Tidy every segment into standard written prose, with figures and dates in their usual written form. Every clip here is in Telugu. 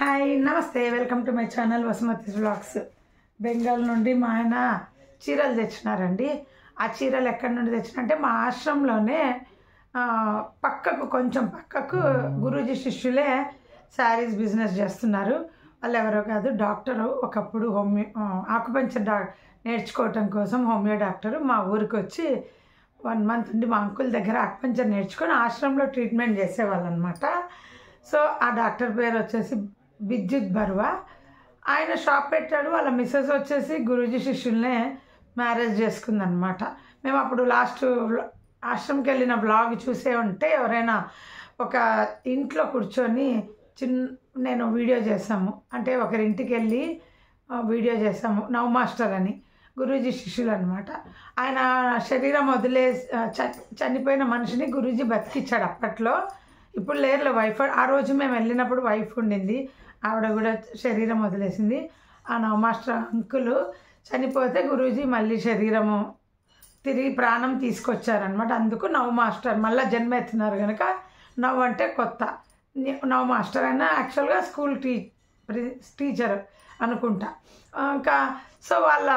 హాయ్ నమస్తే welcome to my channel Vasumathi vlogs. Bengal నుండి మా ఆయన చీరలు తెచ్చినారండి. ఆ చీరలు ఎక్కడి నుండి తెచ్చినంటే మా ఆశ్రమంలోనే కొంచెం పక్కకు గురూజీ శిష్యులే శారీస్ బిజినెస్ చేస్తున్నారు. వాళ్ళు ఎవరో కాదు, డాక్టరు. ఒకప్పుడు ఆకుపంచర్ నేర్చుకోవటం కోసం హోమియో డాక్టరు మా ఊరికి వచ్చి 1 మంత్ ఉండి మా అంకుల్ దగ్గర ఆకుపంచర్ నేర్చుకొని ఆశ్రమంలో ట్రీట్మెంట్ చేసేవాళ్ళు అనమాట. సో ఆ డాక్టర్ పేరు వచ్చేసి విద్యుత్ బర్వా. ఆయన షాప్ పెట్టాడు. వాళ్ళ మిస్సెస్ వచ్చేసి గురూజీ శిష్యుల్నే మ్యారేజ్ చేసుకుందనమాట. మేము అప్పుడు లాస్ట్ ఆశ్రమంకి వెళ్ళిన బ్లాగ్ చూసే ఉంటే ఎవరైనా ఒక ఇంట్లో కూర్చొని నేను వీడియో చేసాము, అంటే ఒకరింటికి వెళ్ళి వీడియో చేసాము. నవ్ మాస్టర్ అని గురూజీ శిష్యులు అనమాట. ఆయన శరీరం చనిపోయిన మనిషిని గురూజీ బతికిచ్చాడు అప్పట్లో. ఇప్పుడు లేరులే వైఫ్. ఆ రోజు మేము వెళ్ళినప్పుడు వైఫ్ ఉండింది, ఆవిడ కూడా శరీరం వదిలేసింది. ఆ నవ్ మాస్టర్ అంకులు చనిపోతే గురూజీ మళ్ళీ శరీరము తిరిగి ప్రాణం తీసుకొచ్చారనమాట. అందుకు నవ్ మాస్టర్ మళ్ళీ జన్మ ఎత్తున్నారు కనుక నవ్ అంటే కొత్త, నవ్ మాస్టర్ అయినా యాక్చువల్గా స్కూల్ టీచర్ అనుకుంటా. ఇంకా సో వాళ్ళ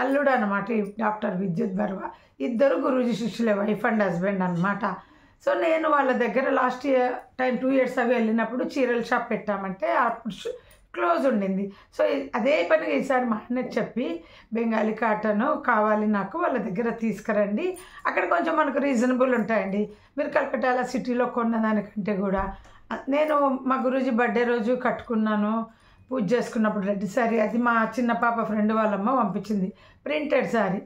అల్లుడు అనమాట ఈ డాక్టర్ విద్యుత్ బర్వా. ఇద్దరు గురూజీ శిష్యులే, వైఫ్ అండ్ హస్బెండ్ అనమాట. సో నేను వాళ్ళ దగ్గర లాస్ట్ టైం 2 years అవి వెళ్ళినప్పుడు చీరల షాప్ పెట్టామంటే అప్పుడు క్లోజ్ ఉండింది. సో అదే పనిగా ఈసారి మా అన్నకి చెప్పి బెంగాలీ కాటన్ కావాలి నాకు, వాళ్ళ దగ్గర తీసుకురండి, అక్కడ కొంచెం మనకు రీజనబుల్ ఉంటాయండి. మీరు కలకట్టాల సిటీలో కొన్నదానికంటే కూడా. నేను మా గురూజీ బర్త్డే రోజు కట్టుకున్నాను, పూజ చేసుకున్నప్పుడు రెడ్ శారీ. అది మా చిన్న పాప ఫ్రెండ్ వాళ్ళమ్మ పంపించింది, ప్రింటెడ్ శారీ.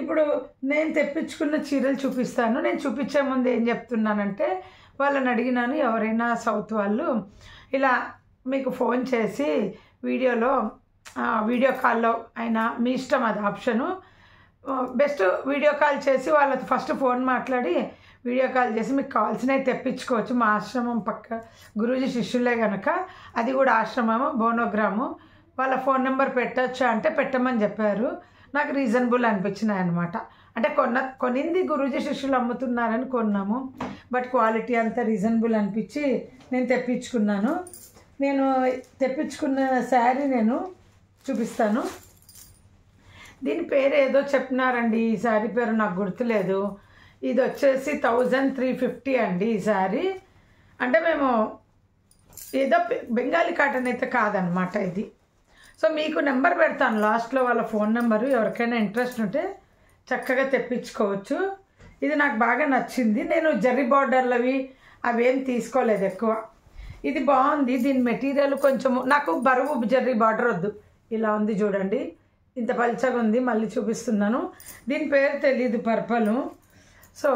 ఇప్పుడు నేను తెప్పించుకున్న చీరలు చూపిస్తాను. నేను చూపించే ముందు ఏం చెప్తున్నానంటే, వాళ్ళని అడిగినాను, ఎవరైనా సౌత్ వాళ్ళు ఇలా మీకు ఫోన్ చేసి వీడియో కాల్లో అయినా మీ ఇష్టం, అది ఆప్షను. బెస్ట్ వీడియో కాల్ చేసి వాళ్ళతో ఫస్ట్ ఫోన్ మాట్లాడి వీడియో కాల్ చేసి మీకు కావాల్సినవి తెప్పించుకోవచ్చు. మా ఆశ్రమం పక్క గురూజీ శిష్యులే కనుక, అది కూడా ఆశ్రమము బోనోగ్రాము. వాళ్ళ ఫోన్ నెంబర్ పెట్టచ్చా అంటే పెట్టమని చెప్పారు. నాకు రీజనబుల్ అనిపించినాయి అనమాట. అంటే కొనింది గురూజీ శిష్యులు అమ్ముతున్నారని కొన్నాము, బట్ క్వాలిటీ అంతా రీజనబుల్ అనిపించి నేను తెప్పించుకున్నాను. నేను తెప్పించుకున్న శారీ నేను చూపిస్తాను. దీని పేరు ఏదో చెప్పినారండి, ఈ శారీ పేరు నాకు గుర్తులేదు. ఇది వచ్చేసి 1350 అండి ఈ శారీ. అంటే మేము ఏదో బెంగాలీ కాటన్ అయితే కాదనమాట ఇది. సో మీకు నెంబర్ పెడతాను లాస్ట్లో, వాళ్ళ ఫోన్ నెంబరు. ఎవరికైనా ఇంట్రెస్ట్ ఉంటే చక్కగా తెప్పించుకోవచ్చు. ఇది నాకు బాగా నచ్చింది. నేను జర్రీ బార్డర్లు అవేం తీసుకోలేదు ఎక్కువ. ఇది బాగుంది. దీని మెటీరియల్ కొంచెము నాకు బరువు జర్రీ బార్డర్ వద్దు. ఇలా ఉంది చూడండి, ఇంత పల్చగా ఉంది. మళ్ళీ చూపిస్తున్నాను. దీని పేరు తెలీదు, పర్పలు. సో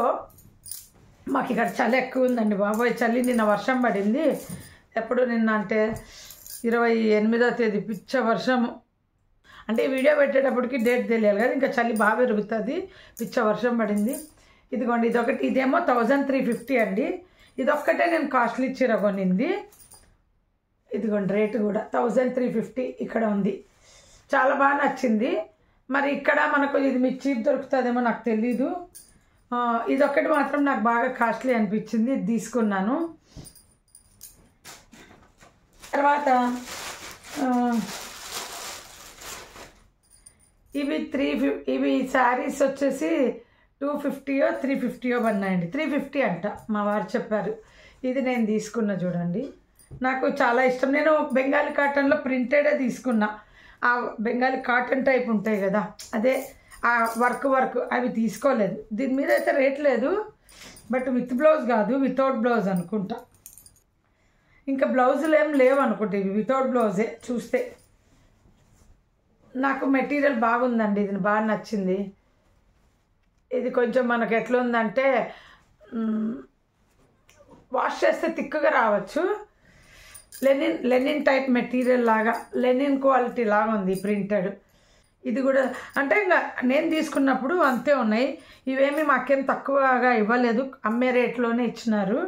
మాకు ఇక్కడ చలి ఎక్కువ ఉందండి బాబోయ్. చలి నిన్న వర్షం పడింది. ఎప్పుడు నిన్న అంటే 28వ తేదీ పిచ్చ వర్షము. అంటే ఈ వీడియో పెట్టేటప్పటికి డేట్ తెలియాలి కదా, ఇంకా చలి బాగా పెరుగుతుంది. పిచ్చ వర్షం పడింది. ఇదిగోండి, ఇదొకటి. ఇదేమో 1350 అండి. ఇదొక్కటే నేను కాస్ట్లీ చీర కొనింది. ఇదిగోండి రేటు కూడా 1350 ఇక్కడ ఉంది. చాలా బాగా నచ్చింది. మరి ఇక్కడ మనకు ఇది మీకు చీప్ దొరుకుతుందేమో నాకు తెలీదు. ఇదొక్కటి మాత్రం నాకు బాగా కాస్ట్లీ అనిపించింది, ఇది తీసుకున్నాను. తర్వాత ఇవి శారీస్ వచ్చేసి 250 350 పడినాయండి. 350 అంట మా వారు చెప్పారు. ఇది నేను తీసుకున్నా చూడండి, నాకు చాలా ఇష్టం. నేను బెంగాలీ కాటన్లో ప్రింటెడే తీసుకున్నా. ఆ బెంగాలీ కాటన్ టైప్ ఉంటాయి కదా, అదే ఆ వర్క్ అవి తీసుకోలేదు. దీని మీద అయితే రేట్ లేదు, బట్ విత్ బ్లౌజ్ కాదు, వితౌట్ బ్లౌజ్ అనుకుంటా. ఇంకా బ్లౌజులు ఏం లేవు అనుకుంటా, ఇవి వితౌట్ బ్లౌజే. చూస్తే నాకు మెటీరియల్ బాగుందండి, ఇది బాగా నచ్చింది. ఇది కొంచెం మనకు ఎట్లా ఉందంటే వాష్ చేస్తే తిక్కుగా రావచ్చు. లెనిన్ టైప్ మెటీరియల్ లాగా, లెనిన్ క్వాలిటీ లాగా ఉంది ప్రింటెడ్. ఇది కూడా అంటే ఇంకా నేను తీసుకున్నప్పుడు అంతే ఉన్నాయి. ఇవేమి మాకేం తక్కువగా ఇవ్వలేదు, అమ్మే రేట్లోనే ఇచ్చినారు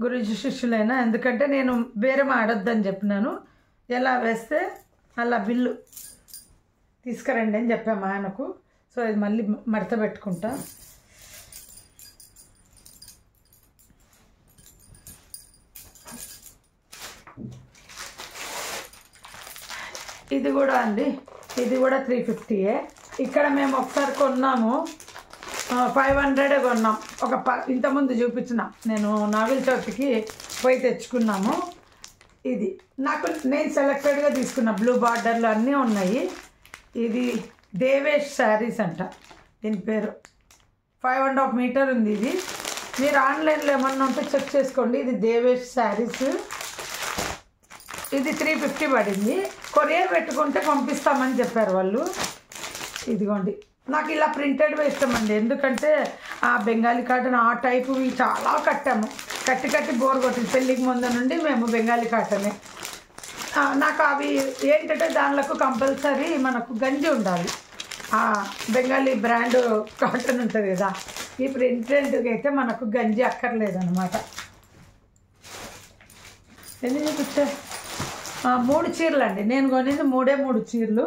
గురూజీ శిష్యులైనా. ఎందుకంటే నేను బేరం ఆడొద్దని చెప్పినాను. ఎలా వేస్తే అలా బిల్లు తీసుకురండి అని చెప్పాము ఆయనకు. సో ఇది మళ్ళీ మడత పెట్టుకుంటా. ఇది కూడా అండి, ఇది కూడా 350. ఇక్కడ మేము ఒకసారి కొన్నాము, 500 కొన్నాం. ఇంతకుముందు చూపించిన నేను నాగుల చవితికి పోయి తెచ్చుకున్నాము. ఇది నేను సెలెక్టెడ్గా తీసుకున్న బ్లూ బార్డర్లు అన్నీ ఉన్నాయి. ఇది దేవేష్ శారీస్ అంట, దీని పేరు. 5.5 మీటర్ ఉంది. ఇది మీరు ఆన్లైన్లో ఏమన్నా ఉంటే చెక్ చేసుకోండి. ఇది దేవేష్ శారీస్. ఇది 350 పడింది. కొరియర్ పెట్టుకుంటే పంపిస్తామని చెప్పారు వాళ్ళు. ఇదిగోండి, నాకు ఇలా ప్రింటెడ్వే ఇష్టం అండి, ఎందుకంటే ఆ బెంగాలీ కాటన్ ఆ టైపువి చాలా కట్టాము. కట్టి బోర్ కొట్టింది. పెళ్ళికి ముందు నుండి మేము బెంగాలీ కాటనే. నాకు అవి ఏంటంటే దానిలకు కంపల్సరీ మనకు గంజి ఉండాలి. బెంగాలీ బ్రాండ్ కాటన్ ఉంటుంది కదా, ఈ ప్రింటెడ్కి అయితే మనకు గంజి అక్కర్లేదన్నమాట. ఎన్ని చూపించే 3 చీరలు అండి నేను కొనింది. 3 చీరలు.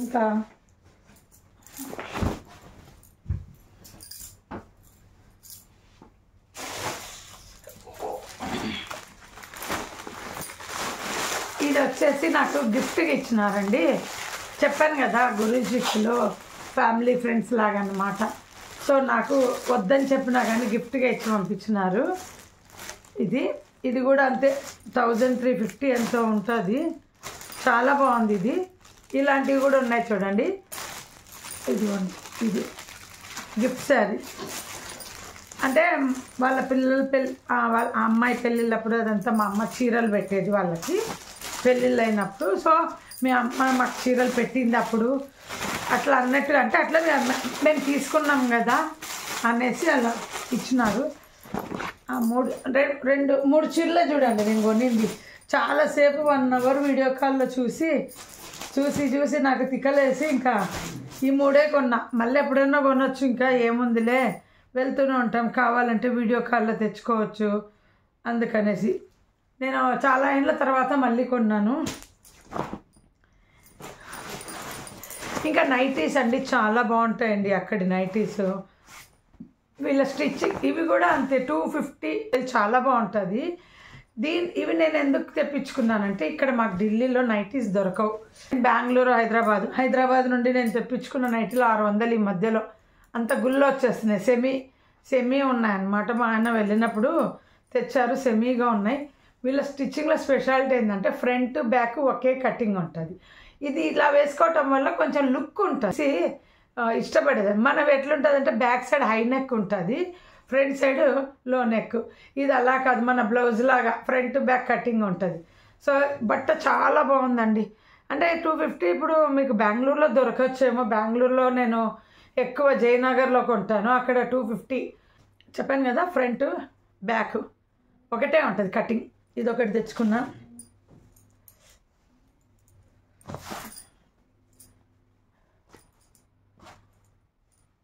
ఇంకా ఇది వచ్చేసి నాకు గిఫ్ట్గా ఇచ్చినారండి. చెప్పాను కదా గురూజీలో ఫ్యామిలీ ఫ్రెండ్స్ లాగా అన్నమాట. సో నాకు వద్దని చెప్పినా కానీ గిఫ్ట్గా ఇచ్చి పంపించినారు. ఇది కూడా అంతే, 1350 ఎంతో ఉంటుంది. చాలా బాగుంది. ఇది ఇలాంటివి కూడా ఉన్నాయి చూడండి. ఇది గిఫ్ట్ శారీ అంటే వాళ్ళ వాళ్ళ అమ్మాయి పెళ్ళిళ్ళప్పుడు అదంతా మా అమ్మ చీరలు పెట్టేది వాళ్ళకి పెళ్ళిళ్ళు అయినప్పుడు. సో మీ అమ్మ మాకు చీరలు పెట్టింది అప్పుడు, అట్లా అన్నట్టుగా అంటే అట్లా మేము తీసుకున్నాం కదా అనేసి అలా ఇచ్చినారు. 3 చీరలే చూడండి నేను కొనింది. చాలాసేపు 1 అవర్ వీడియో కాల్లో చూసి నాకు తిక్కలేసి ఇంకా ఈ 3 కొన్నా. మళ్ళీ ఎప్పుడైనా కొనొచ్చు, ఇంకా ఏముందిలే వెళ్తూనే ఉంటాం, కావాలంటే వీడియో కాల్లో తెచ్చుకోవచ్చు అందుకనేసి నేను చాలా ఏళ్ళ తర్వాత మళ్ళీ కొన్నాను. ఇంకా నైటీస్ అండి చాలా బాగుంటాయండి అక్కడి నైటీస్. వీళ్ళ స్టిచ్చింగ్ ఇవి కూడా అంతే 250, చాలా బాగుంటుంది. ఇవి నేను ఎందుకు తెప్పించుకున్నానంటే ఇక్కడ మాకు ఢిల్లీలో నైటీస్ దొరకవు. బెంగళూరు, హైదరాబాద్ నుండి నేను తెప్పించుకున్న నైటీలు 600 ఈ మధ్యలో అంత గుళ్ళు వచ్చేస్తున్నాయి. సెమీ ఉన్నాయన్నమాట. మా ఆయన వెళ్ళినప్పుడు తెచ్చారు, సెమీగా ఉన్నాయి. వీళ్ళ స్టిచ్చింగ్లో స్పెషాలిటీ ఏంటంటే ఫ్రంట్ బ్యాక్ ఒకే కటింగ్ ఉంటుంది. ఇది ఇలా వేసుకోవటం వల్ల కొంచెం లుక్ ఉంటుంది, ఇష్టపడేది. మనం ఎట్లుంటుంది అంటే బ్యాక్ సైడ్ హై నెక్ ఉంటుంది, ఫ్రంట్ సైడ్ లో నెక్. ఇది అలా కాదు, మన బ్లౌజ్ లాగా ఫ్రంట్ బ్యాక్ కటింగ్ ఉంటుంది. సో బట్ట చాలా బాగుందండి. అంటే 250 ఇప్పుడు మీకు బెంగళూరులో దొరకవచ్చేమో. బెంగళూరులో నేను ఎక్కువ జయనగర్లో కొంటాను, అక్కడ 250. చెప్పాను కదా ఫ్రంట్ బ్యాక్ ఒకటే ఉంటుంది కటింగ్. ఇది ఒకటి తెచ్చుకున్నా.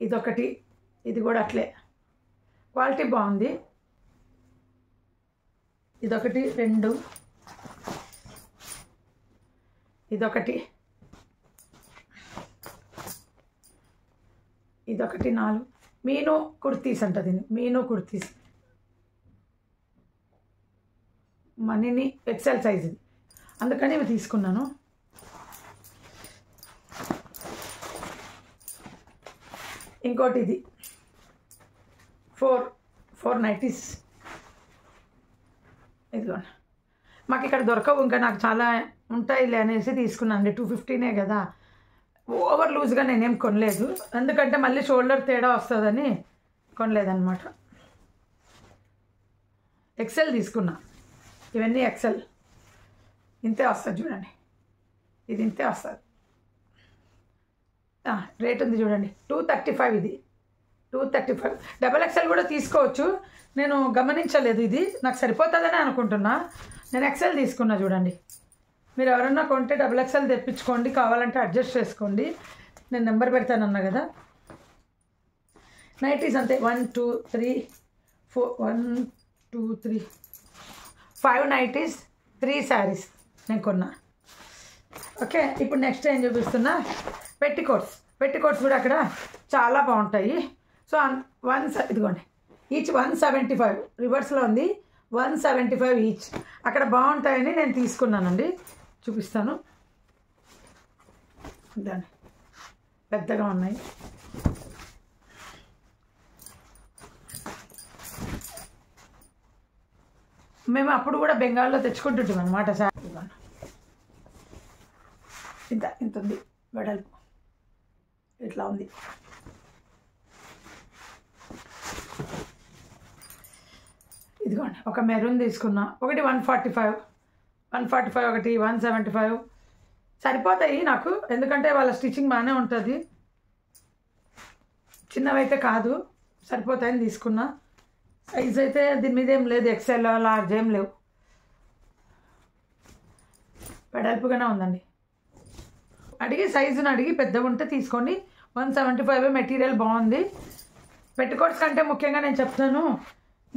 ఇదొకటి, ఇది కూడా అట్లే క్వాలిటీ బాగుంది. ఇదొకటి 2, ఇదొకటి, ఇదొకటి 4. మీను కుర్తీస్ అంటది, మీను కుర్తీస్. మనీని ఎక్సెల్ సైజ్ ఇది, అందుకని ఇవి తీసుకున్నాను. ఇంకోటి ఇది 4 నైటీస్. ఇదిగోండి, మాకు ఇక్కడ దొరకవు, ఇంకా నాకు చాలా ఉంటాయిలే అనేసి తీసుకున్నాను. 250నే కదా, ఓవర్ లూజ్గా నేనేం కొనలేదు, ఎందుకంటే మళ్ళీ షోల్డర్ తేడా వస్తుందని కొనలేదన్నమాట. ఎక్సెల్ తీసుకున్నా. ఇవన్నీ ఎక్సెల్, ఇంతే వస్తుంది చూడండి, ఇది ఇంతే వస్తుంది. రేట్ ఉంది చూడండి, 235. ఇది 235. డబల్ ఎక్సెల్ కూడా తీసుకోవచ్చు, నేను గమనించలేదు. ఇది నాకు సరిపోతుందని అనుకుంటున్నా, నేను ఎక్సెల్ తీసుకున్నా. చూడండి, మీరు ఎవరన్నా కొంటే డబల్ ఎక్సెల్ తెప్పించుకోండి, కావాలంటే అడ్జస్ట్ చేసుకోండి. నేను నెంబర్ పెడతానన్నా కదా. నైటీస్ అంతే 1 2 3 4 1 2 3 5 నైటీస్, 3 శారీస్ నేను కొన్నా. ఓకే, ఇప్పుడు నెక్స్ట్ ఏం చూపిస్తున్నా, పెట్టికోట్స్ కూడా అక్కడ చాలా బాగుంటాయి. సో ఇదిగోండి, ఈచ్ 175, రివర్స్లో ఉంది, 175 ఈచ్. అక్కడ బాగుంటాయని నేను తీసుకున్నానండి, చూపిస్తాను. దాన్ని పెద్దగా ఉన్నాయి. మేము అప్పుడు కూడా బెంగాల్లో తెచ్చుకుంటుంటాం అనమాట. శారీ ఇంత ఉంది వెడల్పు, ఇట్లా ఉంది. ఇదిగోండి ఒక మెరూన్ తీసుకున్నా, ఒకటి 145 ఒకటి 175 సరిపోతాయి నాకు, ఎందుకంటే వాళ్ళ స్టిచ్చింగ్ బాగానే ఉంటుంది, చిన్నవైతే కాదు, సరిపోతాయని తీసుకున్నా. సైజ్ అయితే దీని మీద ఏం లేదు, ఎక్సెల్ లార్జ్ ఏం లేవు, వెడల్పుగానే ఉందండి. సైజుని అడిగి పెద్దగా ఉంటే తీసుకోండి. 175 మెటీరియల్ బాగుంది. పెట్టుకోట్స్ కంటే ముఖ్యంగా నేను చెప్తాను,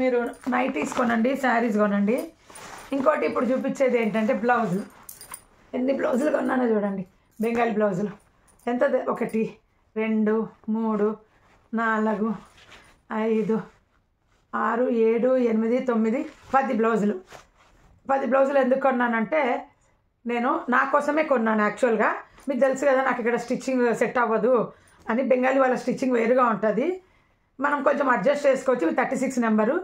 మీరు నైటీస్ కొనండి, శారీస్ కొనండి. ఇంకోటి ఇప్పుడు చూపించేది ఏంటంటే బ్లౌజులు. ఎన్ని బ్లౌజులు కొన్నానో చూడండి, బెంగాలీ బ్లౌజులు. ఎంత? 1 2 3 4 5 6 7 8 9 10 బ్లౌజులు. 10 బ్లౌజులు ఎందుకు కొన్నానంటే నేను నా కోసమే కొన్నాను. యాక్చువల్గా మీకు తెలుసు కదా, నాకు ఇక్కడ స్టిచ్చింగ్ సెట్ అవ్వదు అని. బెంగాలీ వాళ్ళ స్టిచ్చింగ్ వేరుగా ఉంటుంది, మనం కొంచెం అడ్జస్ట్ చేసుకోవచ్చు. 36 నెంబరు.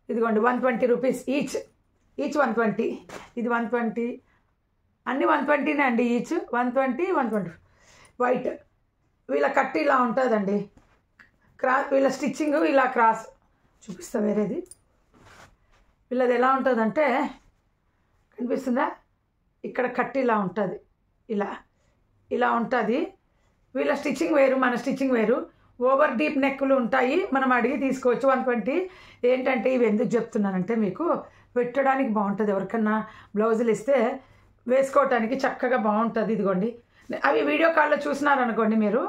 ఇదిగోండి 120 రూపీస్ ఈచ్ 120. ఇది 120, అన్నీ 120నే అండి ఈచ్. 120 వైట్. వీళ్ళ కట్ ఇలా ఉంటుందండి, వీళ్ళ స్టిచ్చింగ్ ఇలా క్రాస్ చూపిస్తా. వేరేది వీళ్ళది ఎలా ఉంటుందంటే, కనిపిస్తుందా? ఇక్కడ కట్ ఇలా ఉంటుంది, ఇలా ఉంటుంది. వీళ్ళ స్టిచ్చింగ్ వేరు, మన స్టిచ్చింగ్ వేరు. ఓవర్ డీప్ నెక్కులు ఉంటాయి, మనం అడిగి తీసుకోవచ్చు. 120. ఏంటంటే ఇవి ఎందుకు చెప్తున్నానంటే, మీకు పెట్టడానికి బాగుంటుంది. ఎవరికన్నా బ్లౌజులు ఇస్తే వేసుకోవటానికి చక్కగా బాగుంటుంది. ఇదిగోండి, అవి వీడియో కాల్లో చూసినారనుకోండి, మీరు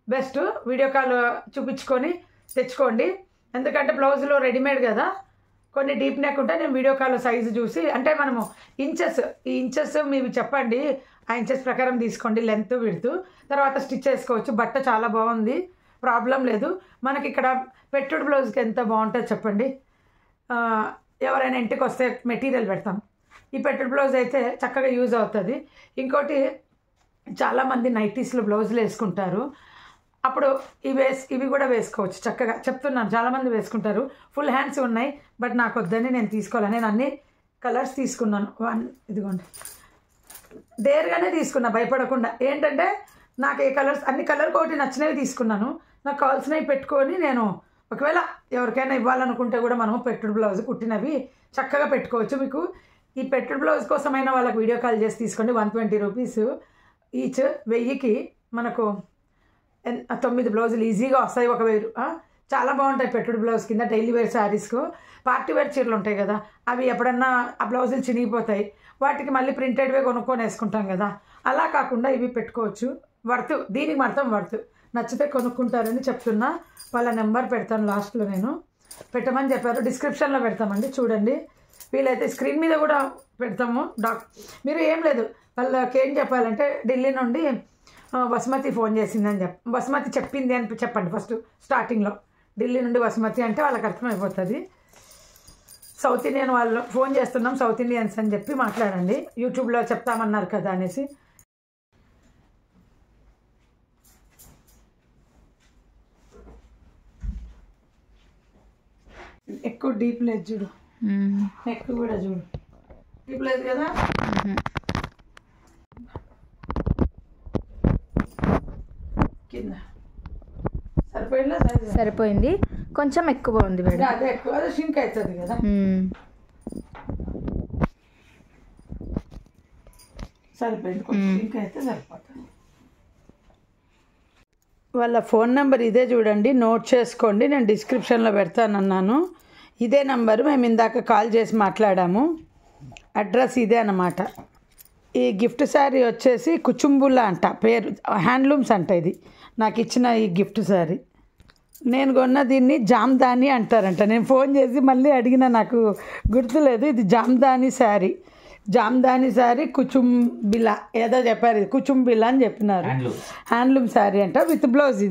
బెస్ట్ వీడియో కాల్ చూపించుకొని తెచ్చుకోండి. ఎందుకంటే బ్లౌజులు రెడీమేడ్ కదా, కొన్ని డీప్ నెక్ ఉంటే నేను వీడియో కాల్ సైజు చూసి, అంటే మనము ఈ ఇంచెస్ మీవి చెప్పండి, ఆ ఇంచెస్ ప్రకారం తీసుకోండి, లెంత్ విడ్త్. తర్వాత స్టిచ్ చేసుకోవచ్చు. బట్ట చాలా బాగుంది, ప్రాబ్లం లేదు. మనకి ఇక్కడ పెట్టుడు బ్లౌజ్కి ఎంత బాగుంటుంది చెప్పండి. ఎవరైనా ఇంటికి వస్తే మెటీరియల్ పెడతాం, ఈ పెట్టుడు బ్లౌజ్ అయితే చక్కగా యూజ్ అవుతుంది. ఇంకోటి, చాలామంది నైటీస్లో బ్లౌజులు వేసుకుంటారు, అప్పుడు ఇవి కూడా వేసుకోవచ్చు చక్కగా. చెప్తున్నాను, చాలామంది వేసుకుంటారు. ఫుల్ హ్యాండ్స్ ఉన్నాయి, బట్ నాకు వద్దని నేను తీసుకోవాలి. నేను అన్ని కలర్స్ తీసుకున్నాను. ఇదిగోండి, డేర్గానే తీసుకున్నా, భయపడకుండా. ఏంటంటే నాకు ఏ కలర్స్, అన్ని కలర్ ఒకటి నచ్చినవి తీసుకున్నాను. నాకు కావాల్సినవి పెట్టుకొని, నేను ఒకవేళ ఎవరికైనా ఇవ్వాలనుకుంటే కూడా మనము పెట్టుడు బ్లౌజ్ కుట్టినవి చక్కగా పెట్టుకోవచ్చు. మీకు ఈ పెట్టుడు బ్లౌజ్ కోసమైనా వాళ్ళకి వీడియో కాల్ చేసి తీసుకోండి. 120 రూపీస్ ఈచ్. 1000కి మనకు 9 బ్లౌజులు ఈజీగా వస్తాయి. 1000. చాలా బాగుంటాయి పెట్టుడు బ్లౌజ్ కింద. డైలీ వేర్ శారీస్కు, పార్టీ వేర్ చీరలు ఉంటాయి కదా, అవి ఎప్పుడన్నా ఆ బ్లౌజులు చినిగిపోతాయి, వాటికి మళ్ళీ ప్రింటెడ్వే కొనుక్కొని వేసుకుంటాం కదా, అలా కాకుండా ఇవి పెట్టుకోవచ్చు. వర్త్, దీనికి మాత్రం వర్త్. నచ్చితే కొనుక్కుంటారని చెప్తున్నా. వాళ్ళ నెంబర్ పెడతాను లాస్ట్లో, నేను పెట్టమని చెప్పారు, డిస్క్రిప్షన్లో పెడతామండి, చూడండి. వీలైతే స్క్రీన్ మీద కూడా పెడతాము. మీరు ఏం లేదు, వాళ్ళకి ఏం చెప్పాలంటే, ఢిల్లీ నుండి వసుమతి ఫోన్ చేసిందని వసుమతి చెప్పింది అని చెప్పండి ఫస్ట్ స్టార్టింగ్లో. ఢిల్లీ నుండి వసుమతి అంటే వాళ్ళకి అర్థమైపోతుంది. సౌత్ ఇండియన్ వాళ్ళు ఫోన్ చేస్తున్నాం, సౌత్ ఇండియన్స్ అని చెప్పి మాట్లాడండి. యూట్యూబ్లో చెప్తామన్నారు కదా అనేసి. ఎక్కువ డీప్ లేదు చూడు, నెక్ కూడా చూడు డీప్ లేదు కదా. కింద సరిపోయిందా? సరిపోయింది, కొంచెం ఎక్కువ ఉంది మేడం. అదే ఎక్కువ, అదే షింక్ అవుతుంది కదా. సరిపోయింది, కొంచెం షింక్ అయితే సరిపోతుంది. వాళ్ళ ఫోన్ నెంబర్ ఇదే చూడండి, నోట్ చేసుకోండి, నేను డిస్క్రిప్షన్లో పెడతానన్నాను. ఇదే నెంబరు, మేము ఇందాక కాల్ చేసి మాట్లాడాము. అడ్రస్ ఇదే అన్నమాట. ఈ గిఫ్ట్ శారీ వచ్చేసి కుచుంబులా అంట పేరు, హ్యాండ్లూమ్స్ అంట. ఇది నాకు ఇచ్చిన ఈ గిఫ్ట్ శారీ. నేను కొన్న దీన్ని జామ్దాని అంటారంట. నేను ఫోన్ చేసి మళ్ళీ అడిగిన, నాకు గుర్తులేదు. ఇది జామ్దాని శారీ, జామ్దాని శారీ కుచుంబిలా ఏదో చెప్పారు, ఇది కుచుంబిలా అని చెప్పినారు. హ్యాండ్లూమ్ శారీ అంట, విత్ బ్లౌజ్.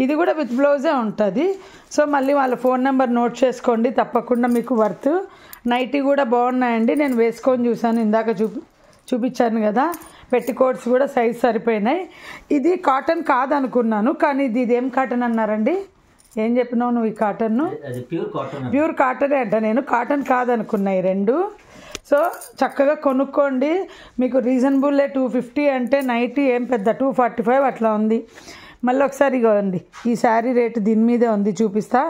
ఇది కూడా విత్ బ్లౌజే ఉంటుంది. సో మళ్ళీ వాళ్ళ ఫోన్ నెంబర్ నోట్ చేసుకోండి, తప్పకుండా మీకు వర్త్. నైటీ కూడా బాగున్నాయండి, నేను వేసుకొని చూసాను, ఇందాక చూపించాను కదా. పెట్టికోట్స్ కూడా సైజ్ సరిపోయినాయి. ఇది కాటన్ కాదనుకున్నాను, కానీ ఇది ఏం కాటన్ అన్నారండి? ఏం చెప్పినావు నువ్వు? ఈ కాటన్ను ప్యూర్ కాటనే అంట. నేను కాటన్ కాదనుకున్నాయి రెండు. సో చక్కగా కొనుక్కోండి. మీకు రీజనబుల్లే. 250 అంటే నైటీ ఏం పెద్ద 245 అట్లా ఉంది. మళ్ళీ ఒకసారి ఇవ్వండి, ఈ శారీ రేటు దీని మీదే ఉంది, చూపిస్తా.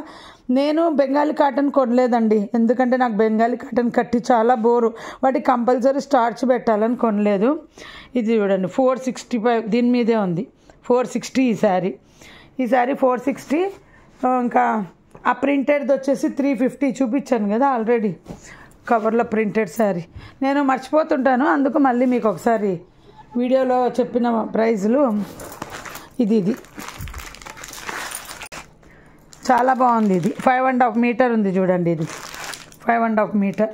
నేను బెంగాలీ కాటన్ కొనలేదండి, ఎందుకంటే నాకు బెంగాలీ కాటన్ కట్టి చాలా బోరు. వాటికి కంపల్సరీ స్టార్చ్ పెట్టాలని కొనలేదు. ఇది చూడండి 465 దీని మీదే ఉంది. 460 ఈ శారీ 460. ఇంకా ఆ ప్రింటెడ్ది వచ్చేసి 350 చూపించాను కదా ఆల్రెడీ, కవర్లో ప్రింటెడ్ శారీ. నేను మర్చిపోతుంటాను, అందుకు మళ్ళీ మీకు ఒకసారి వీడియోలో చెప్పిన ప్రైజులు. ఇది చాలా బాగుంది. ఇది 5.5 మీటర్ ఉంది చూడండి. ఇది 5.5 మీటర్.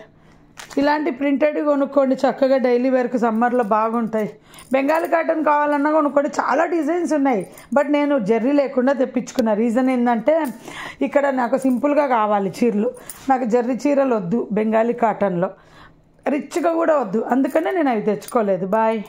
ఇలాంటి ప్రింటెడ్ కొనుక్కోండి, చక్కగా డైలీ వేర్కి సమ్మర్లో బాగుంటాయి. బెంగాలీ కాటన్ కావాలన్నా కొనుక్కోండి, చాలా డిజైన్స్ ఉన్నాయి. బట్ నేను జర్రీ లేకుండా తెప్పించుకున్న రీజన్ ఏంటంటే ఇక్కడ నాకు సింపుల్గా కావాలి చీరలు. నాకు జర్రీ చీరలు వద్దు, బెంగాలీ కాటన్లో రిచ్గా కూడా వద్దు, అందుకనే నేను అవి తెచ్చుకోలేదు. బాయ్.